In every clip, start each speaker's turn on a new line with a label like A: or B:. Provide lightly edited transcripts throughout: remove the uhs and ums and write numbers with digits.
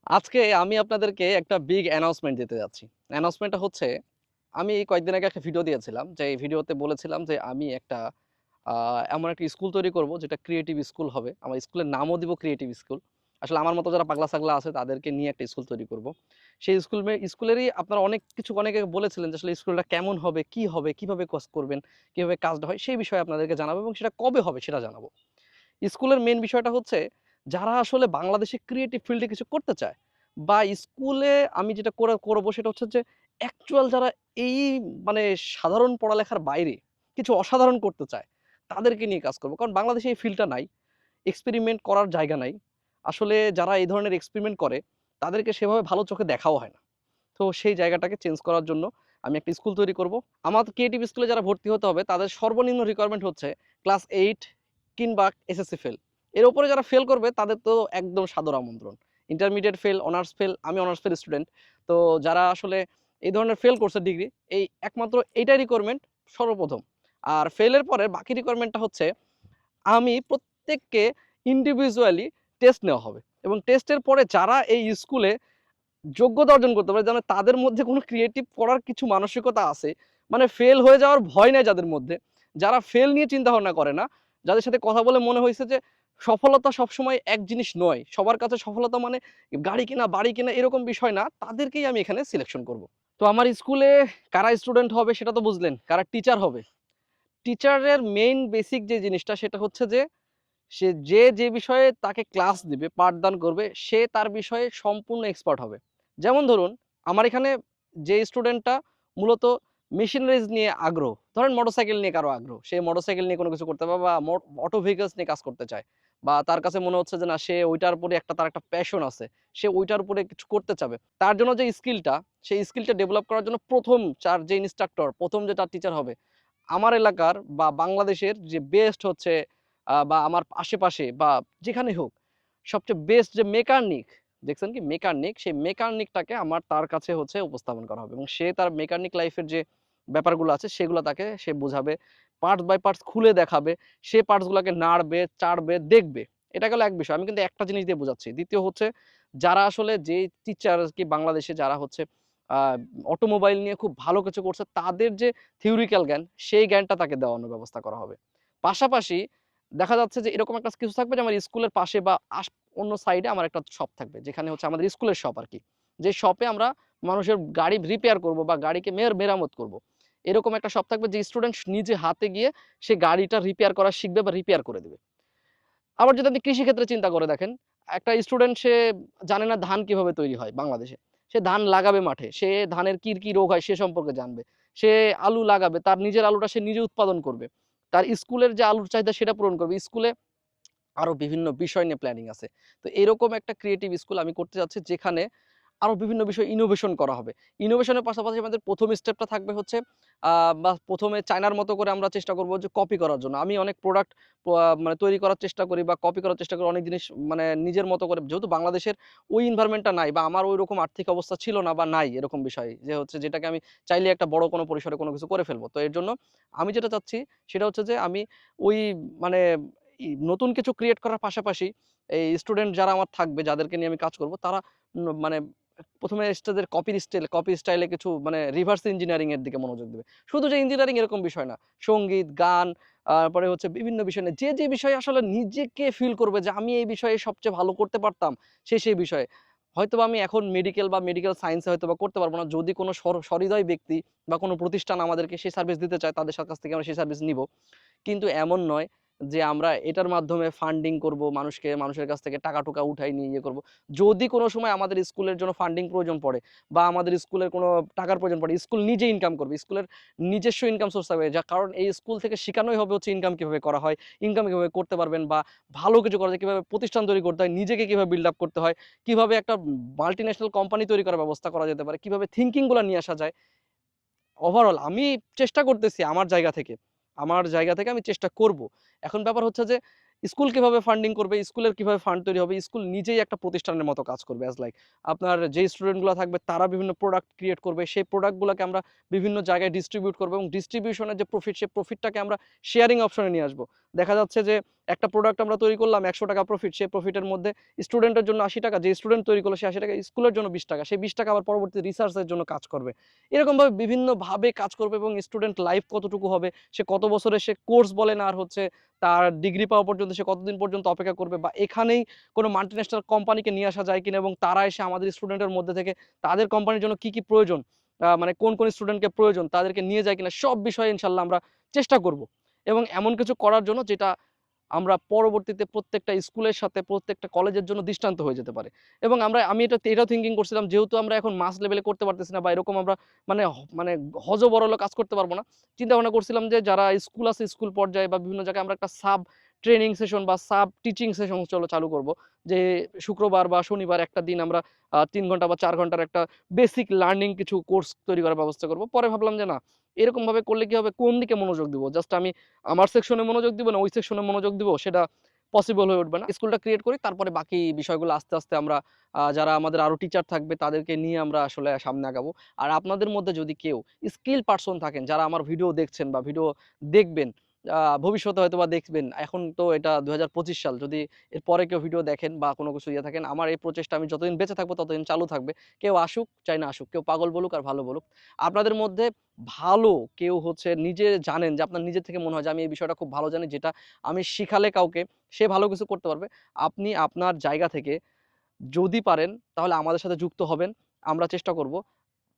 A: আজকে আমি আপনাদেরকে একটা বিগ অ্যানাউন্সমেন্ট দিতে যাচ্ছি। অ্যানাউন্সমেন্টটা হচ্ছে আমি কয়েকদিন আগে একটা ভিডিও দিয়েছিলাম। যে এই ভিডিওতে বলেছিলাম যে আমি একটা আ এমন একটা স্কুল তৈরি করব যেটা ক্রিয়েটিভ স্কুল হবে। আমার স্কুলের নামও দিব ক্রিয়েটিভ স্কুল। আসলে আমার মতো যারা পাগলা-ছাগলা আছে তাদেরকে নিয়ে একটা স্কুল তৈরি করব। সেই স্কুলেরই আপনারা অনেকে বলেছিলেন যে আসলে স্কুলটা কেমন হবে, কি হবে, কিভাবে করবেন, কিভাবে কাজটা হয় সেই বিষয়ে আপনাদেরকে জানাবো এবং সেটা কবে হবে সেটা জানাবো। স্কুলের মেইন বিষয়টা হচ্ছে যারা আসলে বাংলাদেশে ক্রিয়েটিভ ফিল্ডে কিছু করতে চায় বা স্কুলে আমি যেটা করব সেটা হচ্ছে যে অ্যাকচুয়াল যারা এই মানে সাধারণ পড়ালেখার বাইরে কিছু অসাধারণ করতে চায় তাদেরকে নিয়ে কাজ করব। কারণ বাংলাদেশে এই ফিল্ডটা নাই। এক্সপেরিমেন্ট করার জায়গা নাই। আসলে যারা এই ধরনের এক্সপেরিমেন্ট করে তাদেরকে সেভাবে ভালো চোখে দেখাও হয় না। তো সেই জায়গাটাকে চেঞ্জ করার জন্য আমি একটা স্কুল তৈরি করব। আমার ক্রিয়েটিভ স্কুলে যারা ভর্তি হতে হবে তাদের সর্বনিম্ন রিকোয়ারমেন্ট হচ্ছে ক্লাস 8 কিংবা এসএসসি ফেল। এর উপরে যারা ফেল করবে তাদের তো একদম সাদর আমন্ত্রণ। ইন্টারমিডিয়েট ফেল, অনার্স ফেল, আমি অনার্স ফেল স্টুডেন্ট। তো যারা আসলে এই ধরনের ফেল করছে ডিগ্রি, এই একমাত্র এইটাই রিকোয়ারমেন্ট সর্বপ্রথম। আর ফেলের পরে বাকি রিকোয়ারমেন্টটা হচ্ছে আমি প্রত্যেককে ইন্ডিভিজুয়ালি টেস্ট নেওয়া হবে এবং টেস্টের পরে যারা এই স্কুলে যোগ্যতা অর্জন করতে পারে যেন তাদের মধ্যে কোনো ক্রিয়েটিভ করার কিছু মানসিকতা আছে। মানে ফেল হয়ে যাওয়ার ভয় নাই যাদের মধ্যে। যারা ফেল নিয়ে চিন্তা ভাবনা করে না। যাদের সাথে কথা বলে মনে হইছে যে সফলতা সবসময় এক জিনিস নয়। সবার কাছে সফলতা মানে গাড়ি কেনা, বাড়ি কেনা এরকম বিষয় না। তাদেরকেই আমি এখানে সিলেকশন করব। তো আমার স্কুলে কারা স্টুডেন্ট হবে সেটা তো বুঝলেন। কারা টিচার হবে। টিচারের মেইন বেসিক যে জিনিসটা সেটা হচ্ছে যে সে যে বিষয়ে তাকে ক্লাস দিবে, পাঠদান করবে, সে তার বিষয়ে সম্পূর্ণ এক্সপার্ট হবে। যেমন ধরুন, আমার এখানে যে স্টুডেন্টটা মূলত মেশিনারিজ নিয়ে আগ্রহ, ধরেন মোটরসাইকেল নিয়ে কারো আগ্রহ। সে মোটরসাইকেল নিয়ে কোনো কিছু করতে পারে বা অটো ভেহিকলস নিয়ে কাজ করতে চায়। বা তার কাছে মনে হচ্ছে যে না সে ওইটার উপরে তার একটা প্যাশন আছে। সে ওইটার উপরে কিছু করতে চাবে। তার জন্য যে স্কিলটা, সেই স্কিলটা ডেভেলপ করার জন্য ১ম যে ইন্সট্রাক্টর, ১ম যে তার টিচার হবে, আমার এলাকার বা বাংলাদেশের যে বেস্ট হচ্ছে বা আমার আশেপাশে বা যেখানেই হোক, সবচেয়ে বেস্ট যে মেকানিক, দেখছেন কি মেকানিক, সেই মেকানিকটাকে আমার তার কাছে হচ্ছে উপস্থাপন করা হবে এবং সে তার মেকানিক লাইফের যে ব্যাপারগুলো আছে সেগুলো তাকে সে বুঝাবে। পার্টস বাই পার্টস খুলে দেখাবে। সে পার্টস গুলাকে নাড়বে, চাড়বে, দেখবে। এটা গেল এক বিষয়। আমি কিন্তু একটা জিনিস দিয়ে বোঝাচ্ছি। দ্বিতীয় হচ্ছে যারা আসলে যে টিচার কি বাংলাদেশে যারা হচ্ছে আ অটোমোবাইল নিয়ে খুব ভালো কিছু করছে তাদের যে থিওরিক্যাল জ্ঞান, সেই জ্ঞানটা তাকে দেওয়ানোর ব্যবস্থা করা হবে। পাশাপাশি দেখা যাচ্ছে যে এরকম একটা কিছু থাকবে যে আমার স্কুলের পাশে বা অন্য সাইডে আমার একটা শপ থাকবে। যেখানে হচ্ছে আমাদের স্কুলের শপ আরকি। যে শপে আমরা মানুষের গাড়ি রিপেয়ার করব বা গাড়িকে মেরামত করব। এরকম একটা শপ থাকবে যে স্টুডেন্ট নিজে হাতে গিয়ে সে গাড়িটা রিপেয়ার করা শিখবে বা রিপেয়ার করে দিবে। আবার যদি আপনি কৃষি ক্ষেত্রে চিন্তা করে দেখেন, একটা স্টুডেন্ট সে জানে না ধান কিভাবে তৈরি হয় বাংলাদেশে। সে ধান লাগাবে মাঠে। সে ধানের কি রোগ হয় সে সম্পর্কে জানবে। সে আলু লাগাবে। তার নিজের আলুটা সে নিজে উৎপাদন করবে। তার স্কুলের যে আলুর চাহিদা সেটা পূরণ করবে। স্কুলে আরো বিভিন্ন বিষয় নিয়ে প্ল্যানিং আছে। তো এরকম একটা ক্রিয়েটিভ স্কুল আমি করতে যাচ্ছি যেখানে আরো বিভিন্ন বিষয় ইনোভেশন করা হবে। ইনোভেশনের পাশাপাশি আমাদের ১ম স্টেপটা থাকবে হচ্ছে আ বা ১ম এ চায়নার মতো করে আমরা চেষ্টা করব যে কপি করার জন্য। আমি অনেক প্রোডাক্ট মানে তৈরি করার চেষ্টা করি বা কপি করার চেষ্টা করি অনেক জিনিস মানে নিজের মতো করে যেহেতু বাংলাদেশের ওই এনভায়রনমেন্টটা নাই বা আমার ঐরকম আর্থিক অবস্থা ছিল না বা নাই এরকম বিষয়। যে হচ্ছে যেটাকে আমি চাইলে একটা বড় কোনো পরিসরে কোনো কিছু করে ফেলব। তো এর জন্য আমি যেটা চাচ্ছি সেটা হচ্ছে যে আমি ওই মানে নতুন কিছু ক্রিয়েট করার পাশাপাশি এই স্টুডেন্ট যারা আমার থাকবে, যাদেরকে নিয়ে আমি কাজ করব, তারা মানে ১ম এ স্টেজের কপি স্টাইলে কিছু মানে রিভার্স ইঞ্জিনিয়ারিং এর দিকে মনোযোগ দিবে। শুধু যে ইঞ্জিনিয়ারিং এরকম বিষয় না। সংগীত, গান, পরে হচ্ছে বিভিন্ন বিষয় নিয়ে যে বিষয়ে আসলে নিজেকে ফিল করবে যে আমি এই বিষয়ে সবচেয়ে ভালো করতে পারতাম, সেই বিষয়ে। হয়তোবা আমি এখন মেডিকেল সায়েন্স এ হয়তোবা করতে পারব না। যদি কোনো সহৃদয় ব্যক্তি বা কোনো প্রতিষ্ঠান আমাদেরকে সেই সার্ভিস দিতে চায়, তাদের কাছ থেকে আমরা সেই সার্ভিস নিব। কিন্তু এমন নয় যে আমরা এটার মাধ্যমে ফান্ডিং করব, মানুষের কাছ থেকে টাকা-টুকা উঠাই নিয়ে ইয়ে করব। যদি কোনো সময় আমাদের স্কুলের জন্য ফান্ডিং প্রয়োজন পড়ে বা আমাদের স্কুলের কোনো টাকার প্রয়োজন পড়ে, স্কুল নিজে ইনকাম করবে। স্কুলের নিজস্ব ইনকাম সোর্স থাকবে। কারণ এই স্কুল থেকে শিখানোই হবে হচ্ছে ইনকাম কিভাবে করা হয়, ইনকাম কিভাবে করতে পারবেন বা ভালো কিছু করা যায়, কিভাবে প্রতিষ্ঠান তৈরি করতে হয়, নিজেকে কিভাবে বিল্ড আপ করতে হয়, কিভাবে একটা মাল্টিন্যাশনাল কোম্পানি তৈরি করার ব্যবস্থা করা যেতে পারে, কিভাবে থিংকিং গুলা নিয়ে আসা যায়। ওভারঅল আমি চেষ্টা করতেছি আমার জায়গা থেকে। আমার জায়গা থেকে আমি চেষ্টা করব। এখন ব্যাপার হচ্ছে যে স্কুল কিভাবে ফান্ডিং করবে, স্কুলের কিভাবে ফান্ড তৈরি হবে, স্কুল নিজেই একটা প্রতিষ্ঠানের মতো কাজ করবে এজ লাইক আপনার যে স্টুডেন্ট গুলা থাকবে তারা বিভিন্ন প্রোডাক্ট ক্রিয়েট করবে। সেই প্রোডাক্ট গুলাকে আমরা বিভিন্ন জায়গায় ডিস্ট্রিবিউট করব এবং ডিস্ট্রিবিউশনের যে প্রফিট, সেই প্রফিটটাকে আমরা শেয়ারিং অপশনে নিয়ে আসবো। দেখা যাচ্ছে যে একটা প্রোডাক্ট আমরা তৈরি করলাম 100 টাকা প্রফিট, সেই প্রফিটের মধ্যে স্টুডেন্টের জন্য 80 টাকা, যে স্টুডেন্ট তৈরি করলো সে 80 টাকা, স্কুলের জন্য 20 টাকা, সেই 20 টাকা আবার পরবর্তী রিসার্চের জন্য কাজ করবে। এরকমভাবে বিভিন্নভাবে কাজ করবে এবং স্টুডেন্ট লাইফ কতটুকু হবে, সে কত বছরের সে কোর্স বলেন আর হচ্ছে তার ডিগ্রি পাওয়া পর্যন্ত সে কতদিন পর্যন্ত অপেক্ষা করবে, বা এখানেই কোনো মাল্টিন্যাশনাল কোম্পানিকে নিয়ে আসা যায় কিনা এবং তারা এসে আমাদের স্টুডেন্টের মধ্যে থেকে তাদের কোম্পানির জন্য কি প্রয়োজন, মানে কোন স্টুডেন্টকে প্রয়োজন তাদেরকে নিয়ে যায় কিনা, সব বিষয়ে ইনশাল্লাহ আমরা চেষ্টা করব। এবং এমন কিছু করার জন্য যেটা আমরা পরবর্তীতে প্রত্যেকটা স্কুলের সাথে প্রত্যেকটা কলেজের জন্য দৃষ্টান্ত হয়ে যেতে পারে। এবং আমি এটাও থিঙ্কিং করছিলাম, যেহেতু আমরা এখন মাস লেভেলে করতে পারতেছি না বা এরকম আমরা মানে হযবরল কাজ করতে পারবো না, চিন্তা ভাবনা করছিলাম যে যারা স্কুল আছে স্কুল পর্যায়ে বা বিভিন্ন জায়গায় আমরা একটা সাব ট্রেনিং সেশন বা সাব টিচিং সেশন চালু করব, যে শুক্রবার বা শনিবার একটা দিন আমরা 3 ঘন্টা বা 4 ঘন্টার একটা বেসিক লার্নিং কিছু কোর্স তৈরি করার ব্যবস্থা করব। পরে ভাবলাম যে না, এরকম ভাবে করলে কি হবে, কোন দিকে মনোযোগ দিব, জাস্ট আমি আমার সেকশনে মনোযোগ দিব না ওই সেকশনে মনোযোগ দিব, সেটা পসিবল হয়ে উঠবে না। স্কুলটা ক্রিয়েট করি, তারপরে বাকি বিষয়গুলো আস্তে আস্তে আমরা যারা আমাদের আরো টিচার থাকবে তাদেরকে নিয়ে আমরা আসলে সামনে আগাবো। আর আপনাদের মধ্যে যদি কেউ স্কিল পারসন থাকেন, যারা আমার ভিডিও দেখছেন বা ভিডিও দেখবেন, ভবিষ্যতে হয়তো বা দেখবেন, এখন তো এটা 2025 সাল, যদি এরপরে কেউ ভিডিও দেখেন বা কোনো কিছু ইয়ে থাকেন, আমার এই প্রচেষ্টা আমি যতদিন বেঁচে থাকবো ততদিন চালু থাকবে। কেউ আসুক চাই না আসুক, কেউ পাগল বলুক আর ভালো বলুক, আপনাদের মধ্যে ভালো কেউ হচ্ছে নিজে জানেন যে আপনার নিজের থেকে মনে হয় যে আমি এই বিষয়টা খুব ভালো জানি, যেটা আমি শিখালে কাউকে সে ভালো কিছু করতে পারবে, আপনি আপনার জায়গা থেকে যদি পারেন তাহলে আমাদের সাথে যুক্ত হবেন। আমরা চেষ্টা করব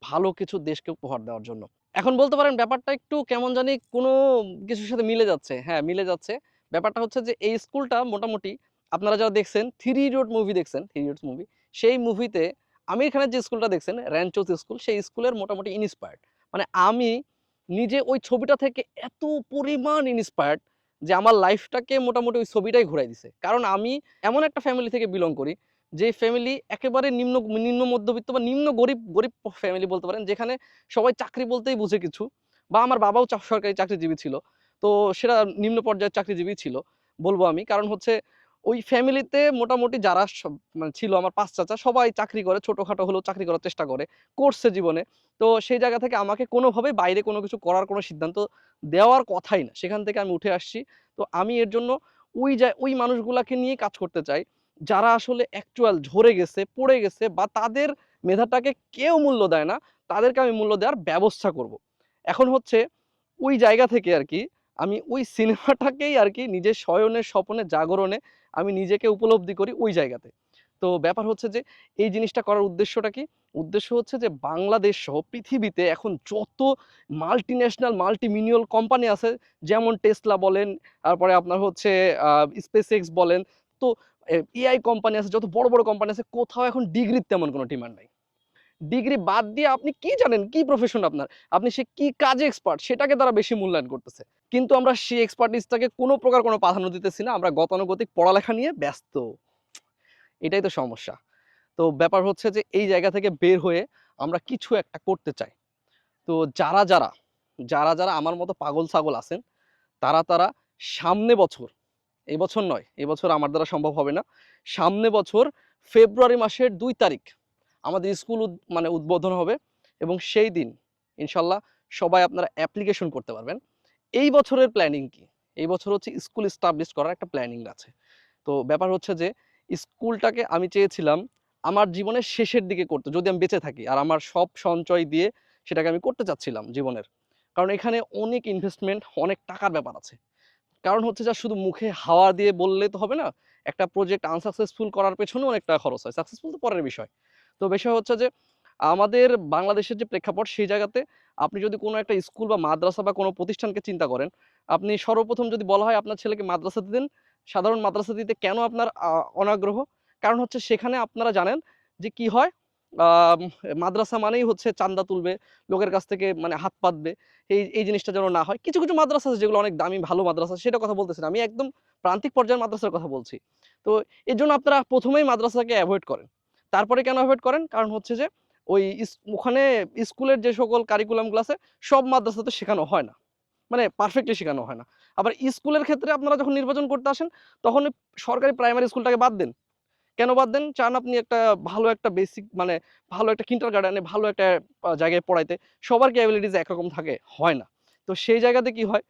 A: ভালো কিছু দেশকে উপহার দেওয়ার জন্য। এখন বলতে পারেন ব্যাপারটা একটু কেমন জানি কোনো কিছুর সাথে মিলে যাচ্ছে। হ্যাঁ, মিলে যাচ্ছে। ব্যাপারটা হচ্ছে যে এই স্কুলটা মোটামুটি আপনারা যারা দেখছেন 'থ্রি ইডিয়ট' মুভি দেখছেন, 'থ্রি ইডিয়টস' মুভি। সেই মুভিতে আমির খানের যে স্কুলটা দেখছেন 'র‍্যানচোস স্কুল', সেই স্কুলের মোটামুটি ইন্সপায়ার্ড। মানে আমি নিজে ওই ছবিটা থেকে এত পরিমাণ ইন্সপায়ার্ড যে আমার লাইফটাকে মোটামুটি ওই ছবিটাই ঘুরাই দিছে। কারণ আমি এমন একটা ফ্যামিলি থেকে বিলং করি, যে ফ্যামিলি একেবারে নিম্ন মধ্যবিত্ত বা নিম্ন গরিব ফ্যামিলি বলতে পারেন, যেখানে সবাই চাকরি বলতেই বুঝে কিছু, বা আমার বাবাও সরকারি চাকরিজীবী ছিল। তো সেটা নিম্ন পর্যায়ের চাকরিজীবী ছিল বলবো আমি। কারণ হচ্ছে ওই ফ্যামিলিতে মোটামুটি যারা মানে ছিল আমার ৫ চাচা সবাই চাকরি করে, ছোটখাটো হলেও চাকরি করার চেষ্টা করছে জীবনে। তো সেই জায়গা থেকে আমাকে কোনোভাবেই বাইরে কোনো কিছু করার কোনো সিদ্ধান্ত দেওয়ার কথাই না। সেখান থেকে আমি উঠে আসছি। তো আমি এর জন্য ওই মানুষগুলাকে নিয়ে কাজ করতে চাই, যারা আসলে অ্যাকচুয়াল ঝরে গেছে, পড়ে গেছে বা তাদের মেধাটাকে কেউ মূল্য দেয় না, তাদেরকে আমি মূল্য দেওয়ার ব্যবস্থা করব। এখন হচ্ছে ওই জায়গা থেকে আরকি আমি ওই সিনেমাটাকেই আরকি নিজের শয়নে, স্বপনে, জাগরণে আমি নিজেকে উপলব্ধি করি ওই জায়গাতে। তো ব্যাপার হচ্ছে যে এই জিনিসটা করার উদ্দেশ্যটা কি? উদ্দেশ্য হচ্ছে যে বাংলাদেশ সহ পৃথিবীতে এখন যত মাল্টিন্যাশনাল, মাল্টিমিলিয়ন কোম্পানি আছে, যেমন টেসলা বলেন, তারপরে আপনার হচ্ছে SpaceX বলেন, তো এআই কোম্পানি আছে, যত বড়, বড় কোম্পানি আছে, কোথাও এখন ডিগ্রির তেমন কোনো ডিমান্ড নাই। ডিগ্রি বাদ দিয়ে আপনি কি জানেন, কি প্রফেশন আপনার, আপনি সে কি কাজে এক্সপার্ট সেটাকে তারা বেশি মূল্যায়ন করতেছে। কিন্তু আমরা সেই এক্সপার্টিসটাকে কোনো প্রকার কোনো প্রাধান্য দিতেছি না। আমরা গতানুগতিক পড়ালেখা নিয়ে ব্যস্ত। এটাই তো সমস্যা। তো ব্যাপার হচ্ছে যে এই জায়গা থেকে বের হয়ে আমরা কিছু একটা করতে চাই। তো যারা আমার মতো পাগল ছাগল আছেন, তারা সামনে বছর, এই বছর নয়, এই বছর আমার দ্বারা সম্ভব হবে না। সামনে বছর ফেব্রুয়ারি মাসের ২ তারিখ আমাদের স্কুল মানে উদ্বোধন হবে, এবং সেই দিন ইনশাল্লাহ সবাই আপনারা অ্যাপ্লিকেশন করতে পারবেন। এই বছরের প্ল্যানিং কি? এই বছর হচ্ছে স্কুল এস্টাবলিশ করার একটা প্ল্যানিং আছে। তো ব্যাপার হচ্ছে যে স্কুলটাকে আমি চেয়েছিলাম আমার জীবনের শেষের দিকে করতে, যদি আমি বেঁচে থাকি আর আমার সব সঞ্চয় দিয়ে সেটাকে আমি করতে চাচ্ছিলাম জীবনের। কারণ এখানে অনেক ইনভেস্টমেন্ট, অনেক টাকার ব্যাপার আছে। কারণ হচ্ছে যা শুধু মুখে হাওয়া দিয়ে বললে তো হবে না। একটা প্রজেক্ট আনসাকসেসফুল করার পেছনেও অনেক টাকা খরচ হয়। সাকসেসফুল তো পরের বিষয়। তো বিষয় হচ্ছে যে আমাদের বাংলাদেশের যে প্রেক্ষাপট সেই জায়গাতে আপনি যদি কোনো একটা স্কুল বা মাদ্রাসা বা কোনো প্রতিষ্ঠানকে চিন্তা করেন, আপনি সর্বপ্রথম যদি বলা হয় আপনার ছেলেকে মাদ্রাসাতে দিন, সাধারণ মাদ্রাসা দিতে কেন আপনার অনাগ্রহ? কারণ হচ্ছে সেখানে আপনারা জানেন যে কি হয়, আম মাদ্রাসা মানেই হচ্ছে চান্দা তুলবে, লোকের কাছ থেকে মানে হাত পাতবে। এই জিনিসটা যেন না হয়। কিছু, কিছু মাদ্রাসা আছে যেগুলো অনেক দামি ভালো মাদ্রাসা, সেটার কথা বলতেছি না। আমি একদম প্রান্তিক পর্যায়ের মাদ্রাসার কথা বলছি। তো এজন্য আপনারা ১ম এই মাদ্রাসাকে এভয়েড করেন। তারপরে কেন এভয়েড করেন? কারণ হচ্ছে যে ওই ওখানে স্কুলের যে সকল কারিকুলাম গুলো আছে সব মাদ্রাসাতে শেখানো হয় না। মানে পারফেক্টলি শেখানো হয় না। আবার স্কুলের ক্ষেত্রে আপনারা যখন নির্বাচন করতে আসেন, তখন ওই সরকারি প্রাইমারি স্কুলটাকে বাদ দেন। কেন বাদ দেন? চান আপনি একটা ভালো একটা বেসিক মানে ভালো একটা কিন্ডারগার্টেনে ভালো একটা জায়গায় পড়াইতে। সবার কি এবিলিটিস একরকম থাকে? হয় না। তো সেই জায়গাতে কি হয়?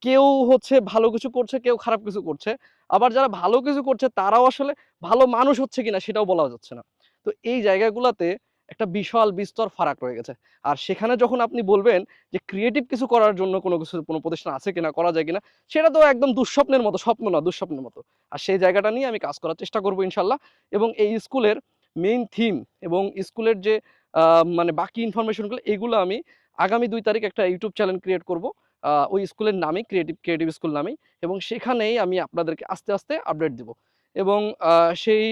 A: কেউ হচ্ছে ভালো কিছু করছে, কেউ খারাপ কিছু করছে। আবার যারা ভালো কিছু করছে তারাও আসলে ভালো মানুষ হচ্ছে কিনা সেটাও বলা যাচ্ছে না। তো এই জায়গাগুলাতে একটা বিশাল বিস্তর ফারাক রয়ে গেছে। আর সেখানে যখন আপনি বলবেন যে ক্রিয়েটিভ কিছু করার জন্য কোনো প্রতিষ্ঠান আছে কিনা, করা যায় কিনা, সেটা তো একদম দুঃস্বপ্নের মতো, স্বপ্ন না দুঃস্বপ্নের মতো। আর সেই জায়গাটা নিয়ে আমি কাজ করার চেষ্টা করব ইনশাআল্লাহ। এবং এই স্কুলের মেইন থিম এবং স্কুলের যে মানে বাকি ইনফরমেশনগুলো এগুলো আমি আগামী ২ তারিখ একটা ইউটিউব চ্যানেল ক্রিয়েট করব। ওই স্কুলের নামই ক্রিয়েটিভ স্কুল নামেই, এবং সেখানেই আমি আপনাদেরকে আস্তে আস্তে আপডেট দিব। এবং সেই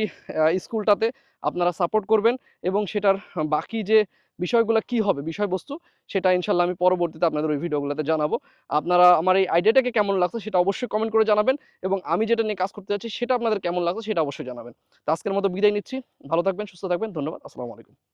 A: স্কুলটাতে আপনারা সাপোর্ট করবেন, এবং সেটার বাকি যে বিষয়গুলো কি হবে, বিষয়বস্তু, সেটা ইনশাল্লাহ আমি পরবর্তীতে আপনাদের ওই ভিডিওগুলোতে জানাবো। আপনারা আমার এই আইডিয়াটাকে কেমন লাগছে সেটা অবশ্যই কমেন্ট করে জানাবেন, এবং আমি যেটা নিয়ে কাজ করতে যাচ্ছি সেটা আপনাদের কেমন লাগছে সেটা অবশ্যই জানাবেন। তো আজকের মতো বিদায় নিচ্ছি। ভালো থাকবেন, সুস্থ থাকবেন। ধন্যবাদ। আসসালামু আলাইকুম।